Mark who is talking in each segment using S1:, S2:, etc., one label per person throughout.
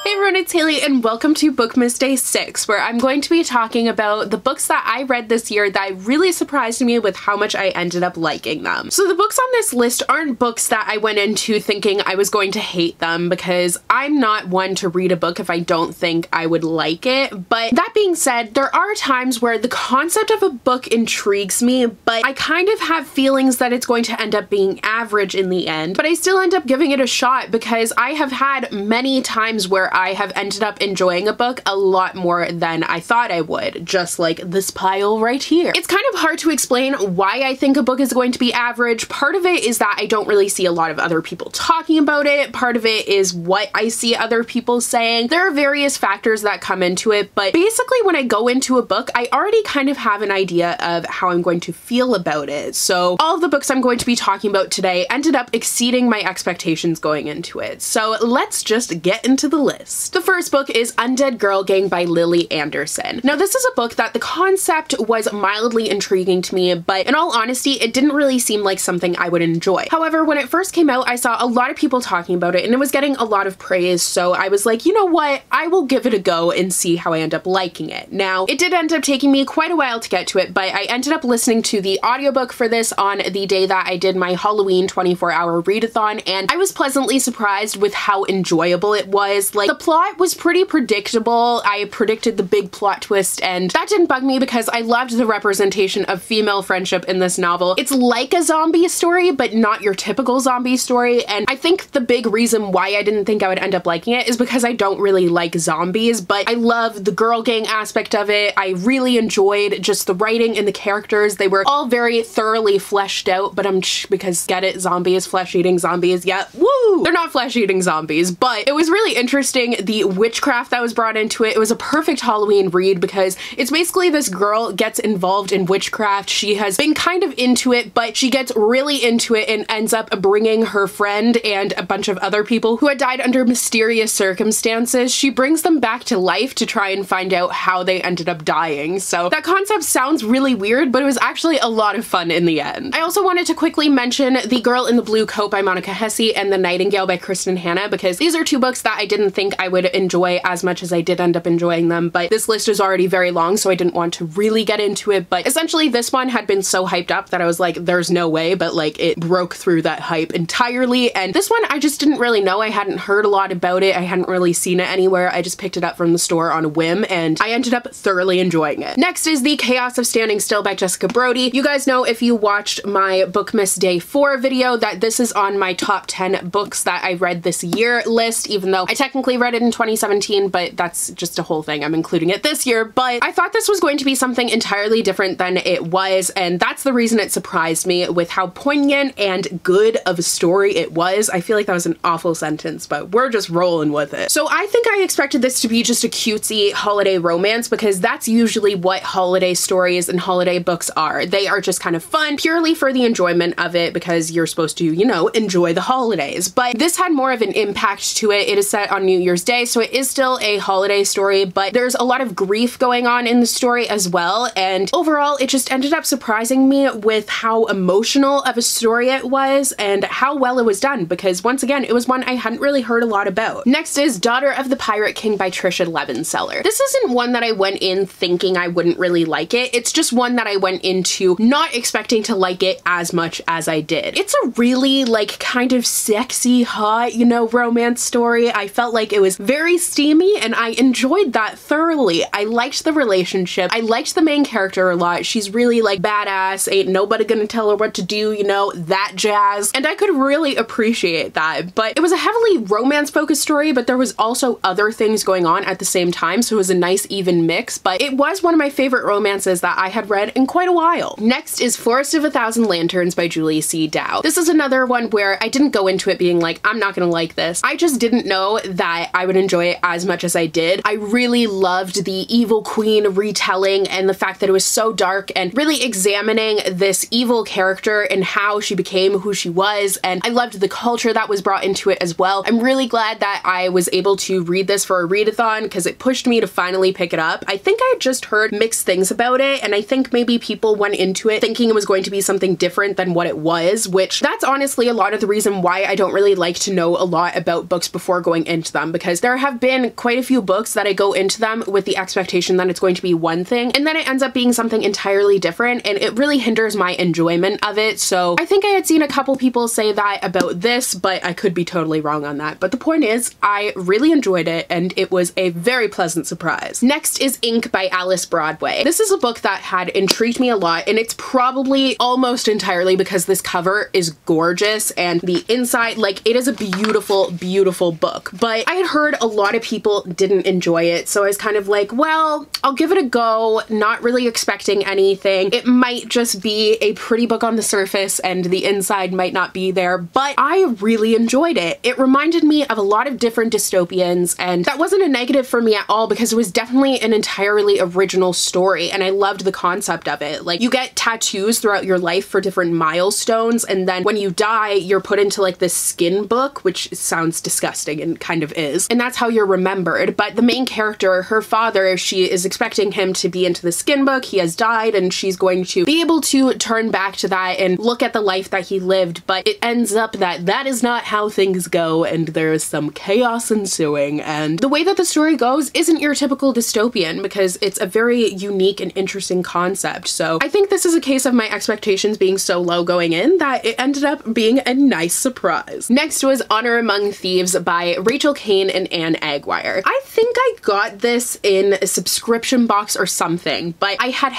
S1: Hey everyone, it's Hailey and welcome to Bookmas Day 6, where I'm going to be talking about the books that I read this year that really surprised me with how much I ended up liking them. So the books on this list aren't books that I went into thinking I was going to hate them, because I'm not one to read a book if I don't think I would like it. But that being said, there are times where the concept of a book intrigues me, but I kind of have feelings that it's going to end up being average in the end. But I still end up giving it a shot because I have had many times where I have ended up enjoying a book a lot more than I thought I would, just like this pile right here. It's kind of hard to explain why I think a book is going to be average. Part of it is that I don't really see a lot of other people talking about it. Part of it is what I see other people saying. There are various factors that come into it, but basically when I go into a book, I already kind of have an idea of how I'm going to feel about it. So all of the books I'm going to be talking about today ended up exceeding my expectations going into it. So let's just get into the list. The first book is Undead Girl Gang by Lily Anderson. Now this is a book that the concept was mildly intriguing to me, but in all honesty, it didn't really seem like something I would enjoy. However, when it first came out, I saw a lot of people talking about it and it was getting a lot of praise, so I was like, you know what, I will give it a go and see how I end up liking it. Now, it did end up taking me quite a while to get to it, but I ended up listening to the audiobook for this on the day that I did my Halloween 24-hour readathon, and I was pleasantly surprised with how enjoyable it was. Like, the plot was pretty predictable. I predicted the big plot twist, and that didn't bug me because I loved the representation of female friendship in this novel. It's like a zombie story, but not your typical zombie story, and I think the big reason why I didn't think I would end up liking it is because I don't really like zombies, but I love the girl gang aspect of it. I really enjoyed just the writing and the characters. They were all very thoroughly fleshed out, but because get it, zombies, flesh-eating zombies, yeah, woo! They're not flesh-eating zombies, but it was really interesting, the witchcraft that was brought into it. It was a perfect Halloween read because it's basically this girl gets involved in witchcraft. She has been kind of into it, but she gets really into it and ends up bringing her friend and a bunch of other people who had died under mysterious circumstances. She brings them back to life to try and find out how they ended up dying. So that concept sounds really weird, but it was actually a lot of fun in the end. I also wanted to quickly mention The Girl in the Blue Coat by Monica Hesse and The Nightingale by Kristen Hanna, because these are two books that I didn't think I would enjoy as much as I did end up enjoying them, but this list is already very long, so I didn't want to really get into it. But essentially this one had been so hyped up that I was like, there's no way, but like it broke through that hype entirely. And this one I just didn't really know. I hadn't heard a lot about it. I hadn't really seen it anywhere. I just picked it up from the store on a whim and I ended up thoroughly enjoying it. Next is The Chaos of Standing Still by Jessica Brody. You guys know, if you watched my Bookmas Day 4 video, that this is on my top 10 books that I read this year list, even though I technically read it in 2017, but that's just a whole thing. I'm including it this year. But I thought this was going to be something entirely different than it was, and that's the reason it surprised me with how poignant and good of a story it was. I feel like that was an awful sentence, but we're just rolling with it. So I think I expected this to be just a cutesy holiday romance, because that's usually what holiday stories and holiday books are. They are just kind of fun, purely for the enjoyment of it, because you're supposed to, you know, enjoy the holidays. But this had more of an impact to it. It is set on New Year's Day, so it is still a holiday story, but there's a lot of grief going on in the story as well. And overall, it just ended up surprising me with how emotional of a story it was and how well it was done, because once again, it was one I hadn't really heard a lot about. Next is Daughter of the Pirate King by Trisha Levenseller. This isn't one that I went in thinking I wouldn't really like it. It's just one that I went into not expecting to like it as much as I did. It's a really like kind of sexy, hot, you know, romance story. I felt like it was very steamy and I enjoyed that thoroughly. I liked the relationship. I liked the main character a lot. She's really like badass, ain't nobody gonna tell her what to do, you know, that jazz. And I could really appreciate that. But it was a heavily romance focused story, but there was also other things going on at the same time, so it was a nice even mix. But it was one of my favorite romances that I had read in quite a while. Next is Forest of a Thousand Lanterns by Julie C. Dow. This is another one where I didn't go into it being like, I'm not gonna like this. I just didn't know that I would enjoy it as much as I did. I really loved the evil queen retelling and the fact that it was so dark and really examining this evil character and how she became who she was, and I loved the culture that was brought into it as well. I'm really glad that I was able to read this for a readathon because it pushed me to finally pick it up. I think I had just heard mixed things about it, and I think maybe people went into it thinking it was going to be something different than what it was, which that's honestly a lot of the reason why I don't really like to know a lot about books before going into them, them, because there have been quite a few books that I go into them with the expectation that it's going to be one thing, and then it ends up being something entirely different, and it really hinders my enjoyment of it. So I think I had seen a couple people say that about this, but I could be totally wrong on that. But the point is, I really enjoyed it, and it was a very pleasant surprise. Next is Ink by Alice Broadway. This is a book that had intrigued me a lot, and it's probably almost entirely because this cover is gorgeous and the inside, like, it is a beautiful, beautiful book. But I had heard a lot of people didn't enjoy it, so I was kind of like, well, I'll give it a go, not really expecting anything. It might just be a pretty book on the surface and the inside might not be there, but I really enjoyed it. It reminded me of a lot of different dystopians, and that wasn't a negative for me at all because it was definitely an entirely original story, and I loved the concept of it. Like, you get tattoos throughout your life for different milestones, and then when you die, you're put into like this skin book, which sounds disgusting and kind of is, and that's how you're remembered. But the main character, her father, she is expecting him to be into the skin book. He has died, and she's going to be able to turn back to that and look at the life that he lived, but it ends up that that is not how things go, and there is some chaos ensuing, and the way that the story goes isn't your typical dystopian because it's a very unique and interesting concept. So I think this is a case of my expectations being so low going in that it ended up being a nice surprise. Next was Honor Among Thieves by Rachel Kane and Anne Aguirre. I think I got this in a subscription box or something, but I had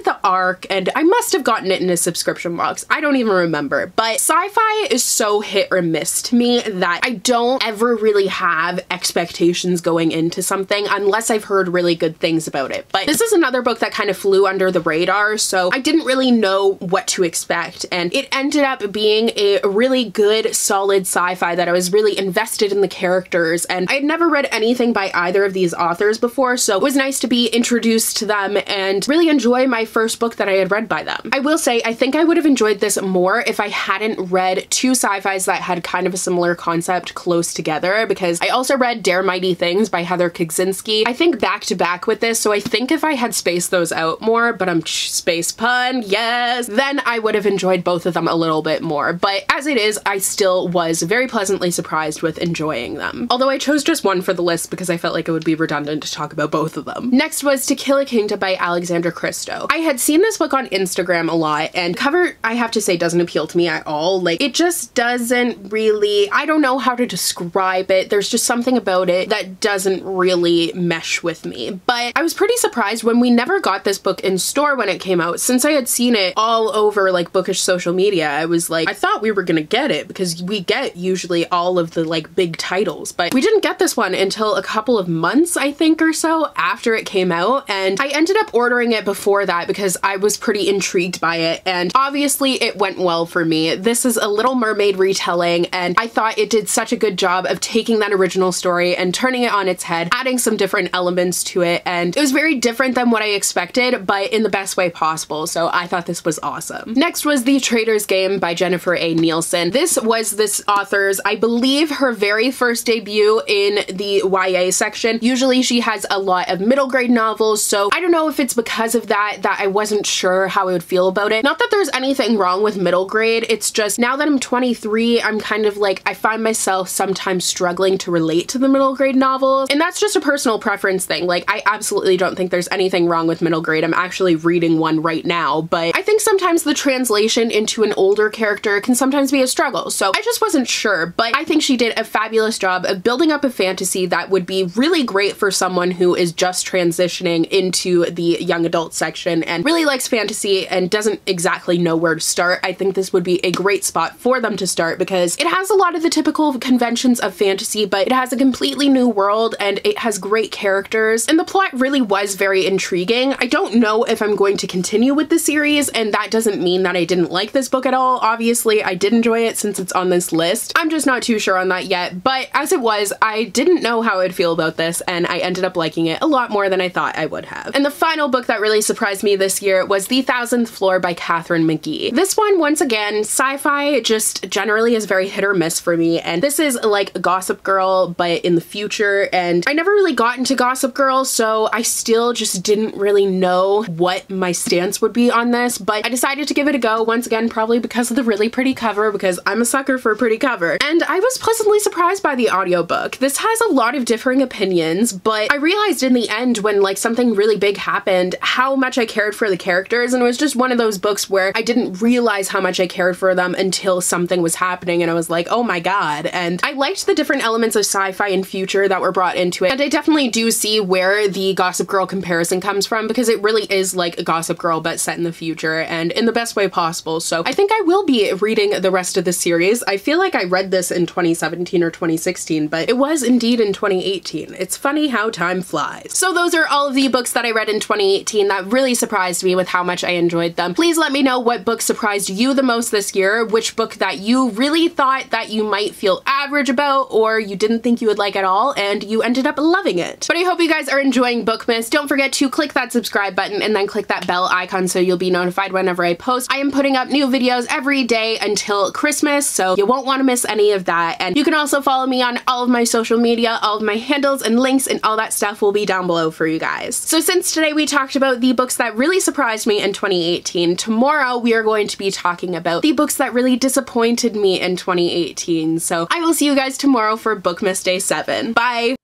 S1: the ARC and I must have gotten it in a subscription box. I don't even remember, but sci-fi is so hit or miss to me that I don't ever really have expectations going into something unless I've heard really good things about it. But this is another book that kind of flew under the radar, so I didn't really know what to expect, and it ended up being a really good, solid sci-fi that I was really invested in the characters, and I had never read anything by either of these authors before, so it was nice to be introduced to them and really enjoy my first book that I had read by them. I will say, I think I would have enjoyed this more if I hadn't read two sci-fis that had kind of a similar concept close together, because I also read Dare Mighty Things by Heather Kaczynski, I think back to back with this, so I think if I had spaced those out more, but I'm space pun, yes, then I would have enjoyed both of them a little bit more. But as it is, I still was very pleasantly surprised with enjoying them. Although I chose just one for the list because I felt like it would be redundant to talk about both of them. Next was To Kill a Kingdom by Alexandra Christo. I had seen this book on Instagram a lot, and cover, I have to say, doesn't appeal to me at all. Like, it just doesn't really, I don't know how to describe it. There's just something about it that doesn't really mesh with me. But I was pretty surprised when we never got this book in store when it came out. Since I had seen it all over like bookish social media, I was like, I thought we were gonna get it because we get usually all of the like big titles, but we didn't get this one until a couple of months, I think, or so after it came out, and I ended up ordering it before that because I was pretty intrigued by it, and obviously it went well for me. This is a Little Mermaid retelling, and I thought it did such a good job of taking that original story and turning it on its head, adding some different elements to it, and it was very different than what I expected, but in the best way possible, so I thought this was awesome. Next was The Traitors Game by Jennifer A. Nielsen. This was this author's, I believe, her very first debut in the YA section. Usually she has a lot of middle grade novels, so I don't know if it's because of that I wasn't sure how I would feel about it. Not that there's anything wrong with middle grade, it's just now that I'm 23, I'm kind of like, I find myself sometimes struggling to relate to the middle grade novels, and that's just a personal preference thing. Like, I absolutely don't think there's anything wrong with middle grade. I'm actually reading one right now, but I think sometimes the translation into an older character can sometimes be a struggle, so I just wasn't sure. But I think she did a fabulous job of building up a fantasy that would be really great for someone who is just transitioning into the young adult section and really likes fantasy and doesn't exactly know where to start. I think this would be a great spot for them to start because it has a lot of the typical conventions of fantasy, but it has a completely new world and it has great characters, and the plot really was very intriguing. I don't know if I'm going to continue with the series, and that doesn't mean that I didn't like this book at all. Obviously, I did enjoy it since it's on this list. I'm just not too sure on that yet, but as it was, I didn't know how I'd feel about this, and I ended up liking it a lot more than I thought I would have. And the final book that really surprised me this year was The Thousandth Floor by Katherine McGee. This one, once again, sci-fi just generally is very hit or miss for me, and this is like Gossip Girl, but in the future, and I never really got into Gossip Girl, so I still just didn't really know what my stance would be on this, but I decided to give it a go, once again, probably because of the really pretty cover, because I'm a sucker for a pretty cover, and I was pleasantly surprised by the audiobook. book. This has a lot of differing opinions, but I realized in the end when like something really big happened how much I cared for the characters, and it was just one of those books where I didn't realize how much I cared for them until something was happening and I was like, oh my god. And I liked the different elements of sci-fi and future that were brought into it, and I definitely do see where the Gossip Girl comparison comes from, because it really is like a Gossip Girl but set in the future and in the best way possible. So I think I will be reading the rest of the series. I feel like I read this in 2017 or 2016, but it was indeed in 2018. It's funny how time flies. So those are all of the books that I read in 2018 that really surprised me with how much I enjoyed them. Please let me know what book surprised you the most this year, which book that you really thought that you might feel average about or you didn't think you would like at all and you ended up loving it. But I hope you guys are enjoying Bookmas. Don't forget to click that subscribe button and then click that bell icon so you'll be notified whenever I post. I am putting up new videos every day until Christmas, so you won't want to miss any of that. And you can also follow me on all of my social media. All of my handles and links and all that stuff will be down below for you guys. So since today we talked about the books that really surprised me in 2018, tomorrow we are going to be talking about the books that really disappointed me in 2018. So I will see you guys tomorrow for Bookmas Day 7. Bye!